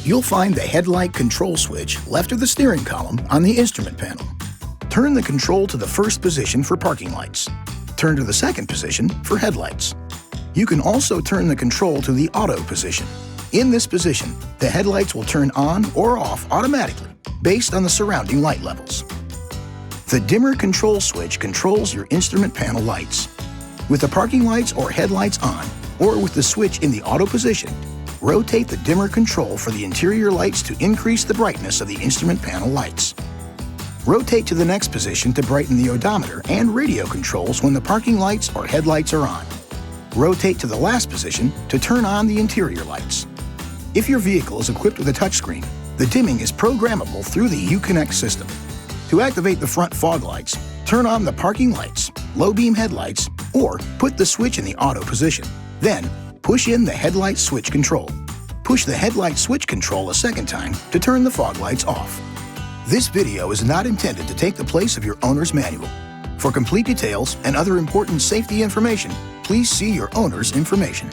You'll find the headlight control switch left of the steering column on the instrument panel. Turn the control to the first position for parking lights. Turn to the second position for headlights. You can also turn the control to the auto position. In this position, the headlights will turn on or off automatically based on the surrounding light levels. The dimmer control switch controls your instrument panel lights. With the parking lights or headlights on, or with the switch in the auto position, rotate the dimmer control for the interior lights to increase the brightness of the instrument panel lights. Rotate to the next position to brighten the odometer and radio controls when the parking lights or headlights are on. Rotate to the last position to turn on the interior lights. If your vehicle is equipped with a touchscreen, the dimming is programmable through the Uconnect system. To activate the front fog lights, turn on the parking lights, low-beam headlights, or put the switch in the auto position. Then, push in the headlight switch control. Push the headlight switch control a second time to turn the fog lights off. This video is not intended to take the place of your owner's manual. For complete details and other important safety information, please see your owner's information.